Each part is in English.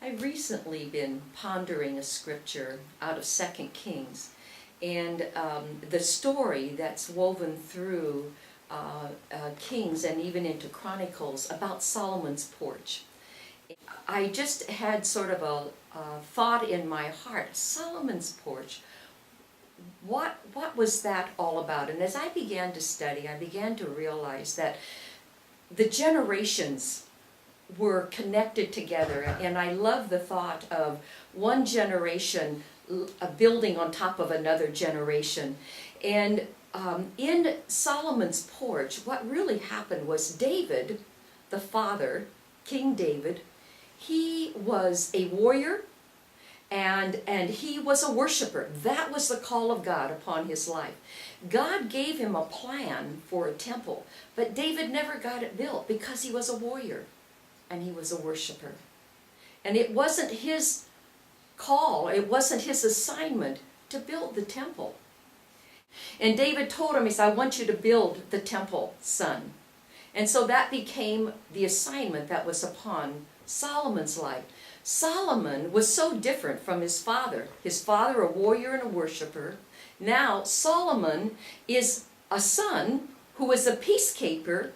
I've recently been pondering a scripture out of 2 Kings, and the story that's woven through Kings and even into Chronicles about Solomon's porch. I just had sort of a thought in my heart, Solomon's porch, what was that all about? And as I began to study, I began to realize that the generations were connected together, and I love the thought of one generation building on top of another generation. And in Solomon's porch, what really happened was David, the father, King David, he was a warrior and he was a worshiper. That was the call of God upon his life. God gave him a plan for a temple, but David never got it built because he was a warrior and he was a worshiper. And it wasn't his call, it wasn't his assignment to build the temple. And David told him, he said, I want you to build the temple, son. And so that became the assignment that was upon Solomon's life. Solomon was so different from his father. His father, a warrior and a worshiper. Now Solomon is a son who is a peacekeeper,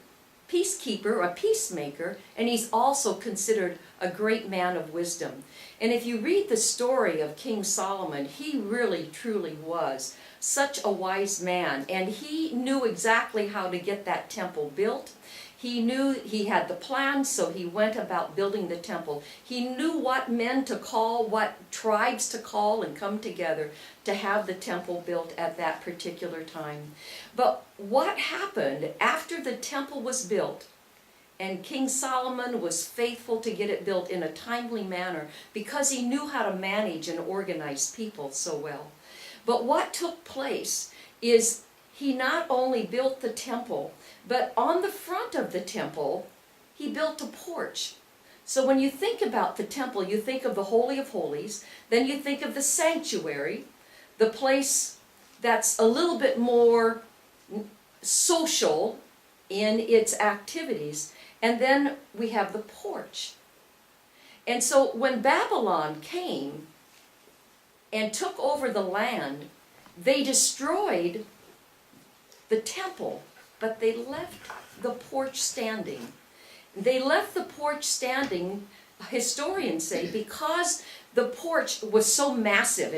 a peacemaker, and he's also considered a great man of wisdom. And if you read the story of King Solomon, he really truly was such a wise man, and he knew exactly how to get that temple built. He knew he had the plan, so he went about building the temple. He knew what men to call, what tribes to call and come together to have the temple built at that particular time. But what happened after the temple was built, and King Solomon was faithful to get it built in a timely manner because he knew how to manage and organize people so well. But what took place is he not only built the temple, but on the front of the temple, he built a porch. So when you think about the temple, you think of the Holy of Holies, then you think of the sanctuary, the place that's a little bit more social in its activities, and then we have the porch. And so when Babylon came and took over the land, they destroyed the temple, but they left the porch standing. They left the porch standing, historians say, because the porch was so massive.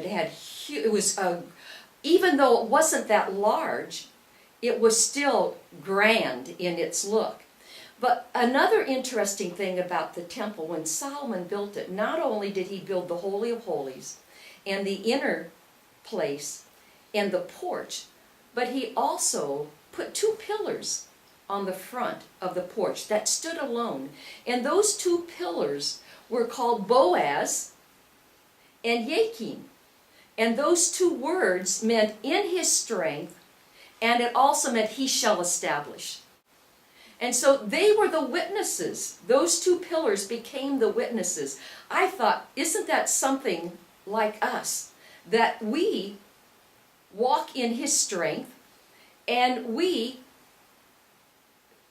Even though it wasn't that large, it was still grand in its look. But another interesting thing about the temple, when Solomon built it, not only did he build the Holy of Holies and the inner place and the porch, but he also put 2 pillars on the front of the porch that stood alone. And those 2 pillars were called Boaz and Yakin. And those 2 words meant in his strength, and it also meant he shall establish. And so they were the witnesses. Those 2 pillars became the witnesses. I thought, isn't that something like us? That we walk in his strength, and we,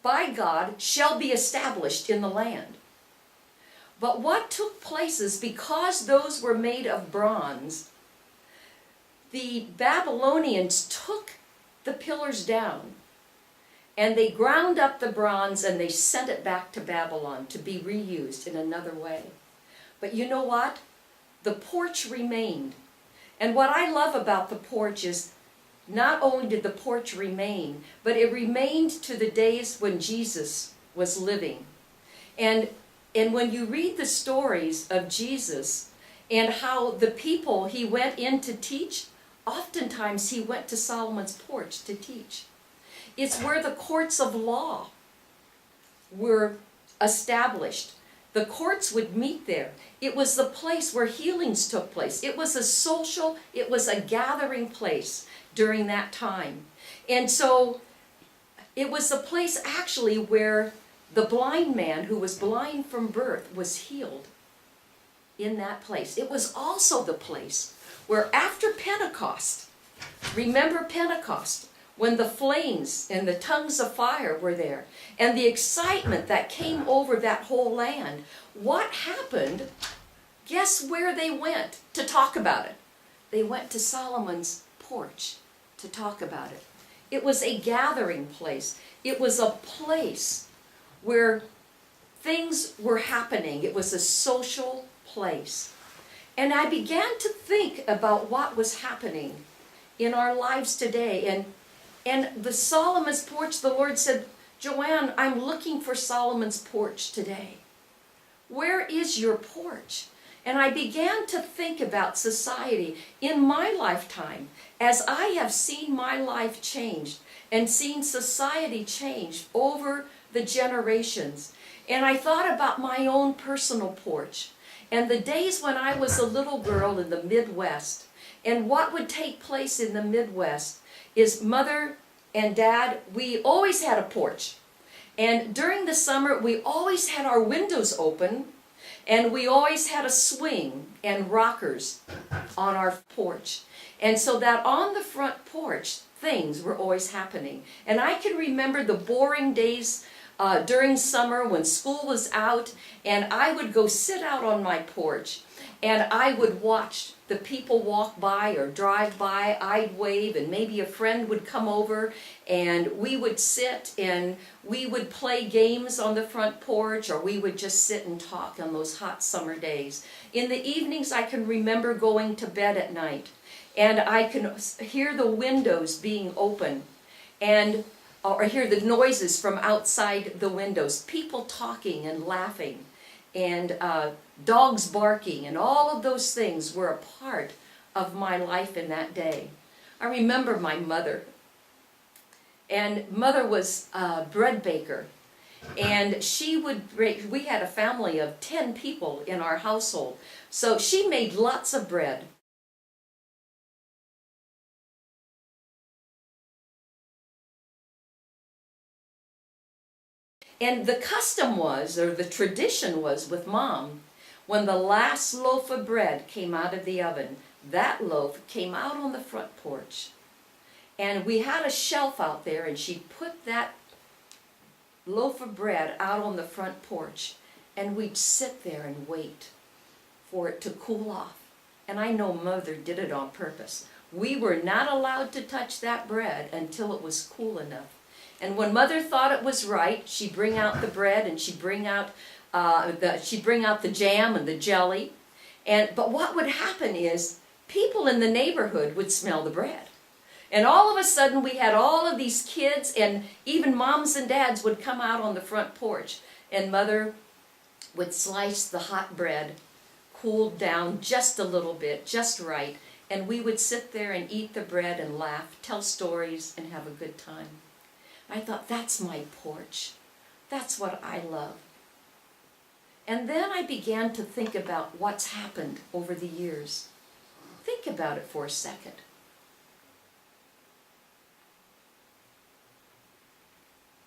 by God, shall be established in the land. But what took place is, because those were made of bronze, the Babylonians took the pillars down, and they ground up the bronze and they sent it back to Babylon to be reused in another way. But you know what? The porch remained. And what I love about the porch is, not only did the porch remain, but it remained to the days when Jesus was living. And when you read the stories of Jesus and how the people he went in to teach, oftentimes he went to Solomon's porch to teach. It's where the courts of law were established. The courts would meet there. It was the place where healings took place. It was a gathering place during that time. And so it was the place actually where the blind man who was blind from birth was healed in that place. It was also the place where after Pentecost, remember Pentecost, when the flames and the tongues of fire were there, and the excitement that came over that whole land, what happened guess where they went to talk about it? They went to Solomon's porch to talk about it. It was a gathering place. It was a place where things were happening. It was a social place. And I began to think about what was happening in our lives today. And the Solomon's porch, the Lord said, JoAnne, I'm looking for Solomon's porch today. Where is your porch? And I began to think about society in my lifetime as I have seen my life changed and seen society change over the generations. And I thought about my own personal porch and the days when I was a little girl in the Midwest. And what would take place in the Midwest is Mother and Dad, we always had a porch. And during the summer, we always had our windows open, and we always had a swing and rockers on our porch. And so that on the front porch, things were always happening. And I can remember the boring days during summer when school was out, and I would go sit out on my porch, and I would watch the people walk by or drive by. I'd wave, and maybe a friend would come over, and we would sit and we would play games on the front porch, or we would just sit and talk on those hot summer days. In the evenings, I can remember going to bed at night, and I can hear the windows being open, and or hear the noises from outside the windows, people talking and laughing, and dogs barking, and all of those things were a part of my life in that day. I remember my mother, and Mother was a bread baker, and she would break, we had a family of 10 people in our household, so she made lots of bread. And the custom was, or the tradition was with Mom, when the last loaf of bread came out of the oven, that loaf came out on the front porch. And we had a shelf out there, and she put that loaf of bread out on the front porch, and we'd sit there and wait for it to cool off. And I know Mother did it on purpose. We were not allowed to touch that bread until it was cool enough. And when Mother thought it was right, she'd bring out the bread, and she'd bring out the jam and the jelly. But what would happen is people in the neighborhood would smell the bread. And all of a sudden we had all of these kids, and even moms and dads would come out on the front porch, and Mother would slice the hot bread, cooled down just a little bit, just right, and we would sit there and eat the bread and laugh, tell stories, and have a good time. I thought, that's my porch. That's what I love. And then I began to think about what's happened over the years. Think about it for a second.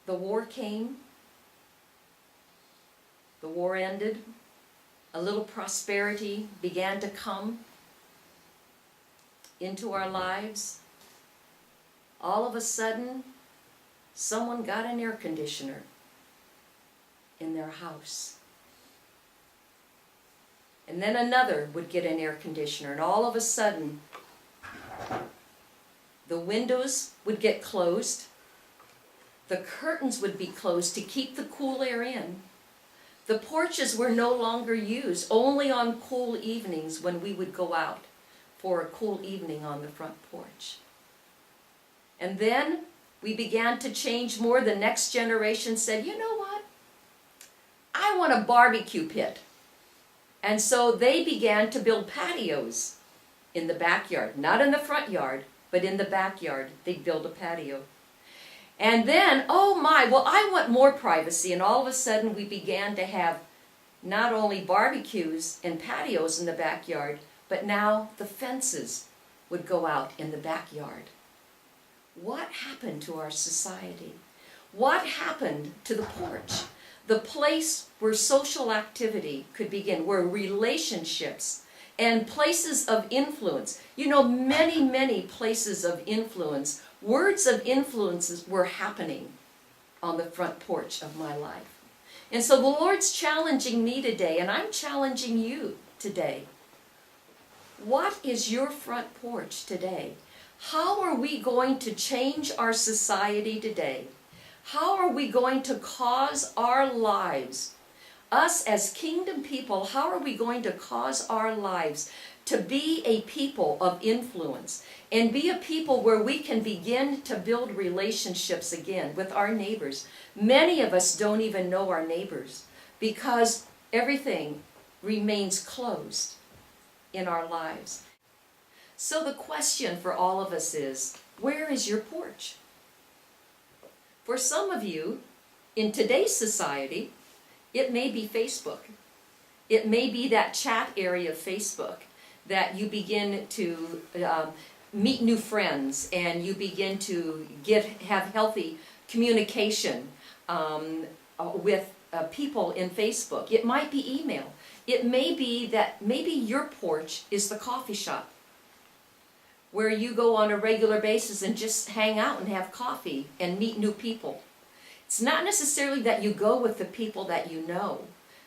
The war came. The war ended. A little prosperity began to come into our lives. All of a sudden, someone got an air conditioner in their house. And then another would get an air conditioner, and all of a sudden, the windows would get closed, the curtains would be closed to keep the cool air in. The porches were no longer used, only on cool evenings when we would go out for a cool evening on the front porch. And then we began to change more. The next generation said, you know what? I want a barbecue pit. And so they began to build patios in the backyard. Not in the front yard, but in the backyard. They'd build a patio. And then, oh my, well, I want more privacy. And all of a sudden we began to have not only barbecues and patios in the backyard, but now the fences would go out in the backyard. What happened to our society? What happened to the porch? The place where social activity could begin, where relationships and places of influence, you know, many, many places of influence, words of influences were happening on the front porch of my life. And so the Lord's challenging me today, and I'm challenging you today? What is your front porch today? How are we going to change our society today? How are we going to cause our lives, us as kingdom people, how are we going to cause our lives to be a people of influence and be a people where we can begin to build relationships again with our neighbors? Many of us don't even know our neighbors because everything remains closed in our lives. So the question for all of us is, where is your porch? For some of you, in today's society, it may be Facebook. It may be that chat area of Facebook that you begin to meet new friends and you begin to have healthy communication with people in Facebook. It might be email. It may be that maybe your porch is the coffee shop where you go on a regular basis and just hang out and have coffee and meet new people. It's not necessarily that you go with the people that you know,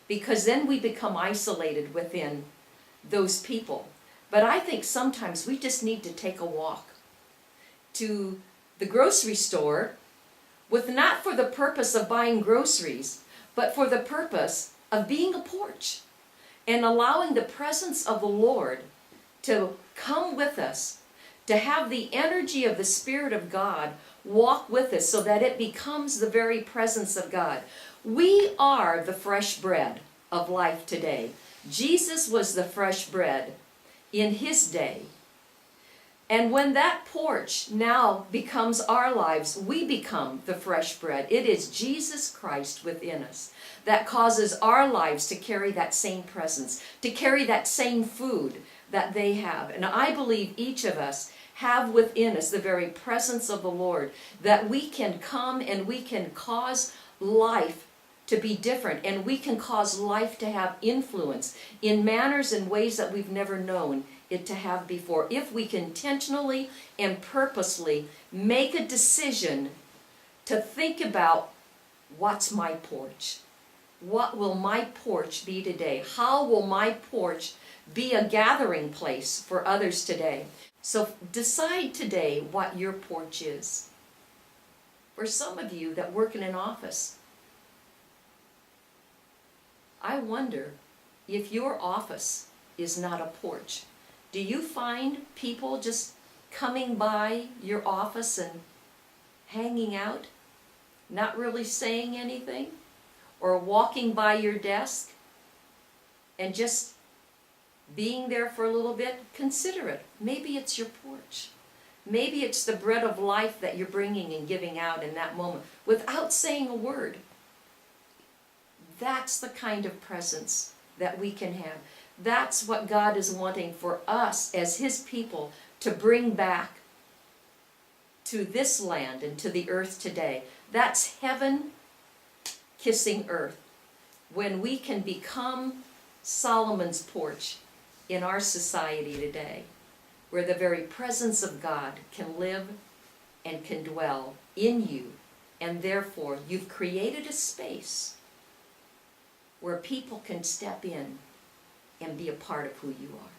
because then we become isolated within those people. But I think sometimes we just need to take a walk to the grocery store with not for the purpose of buying groceries, but for the purpose of being a porch and allowing the presence of the Lord to come with us, to have the energy of the Spirit of God walk with us so that it becomes the very presence of God. We are the fresh bread of life today. Jesus was the fresh bread in his day. And when that porch now becomes our lives, we become the fresh bread. It is Jesus Christ within us that causes our lives to carry that same presence, to carry that same food that they have. And I believe each of us have within us the very presence of the Lord, that we can come and we can cause life to be different, and we can cause life to have influence in manners and ways that we've never known it to have before, if we can intentionally and purposely make a decision to think about, what's my porch? What will my porch be today? How will my porch be a gathering place for others today? So decide today what your porch is. For some of you that work in an office, I wonder if your office is not a porch. Do you find people just coming by your office and hanging out, not really saying anything, or walking by your desk and just being there for a little bit? Consider it. Maybe it's your porch. Maybe it's the bread of life that you're bringing and giving out in that moment without saying a word. That's the kind of presence that we can have. That's what God is wanting for us as his people to bring back to this land and to the earth today. That's heaven kissing earth, when we can become Solomon's porch in our society today, where the very presence of God can live and can dwell in you, and therefore you've created a space where people can step in and be a part of who you are.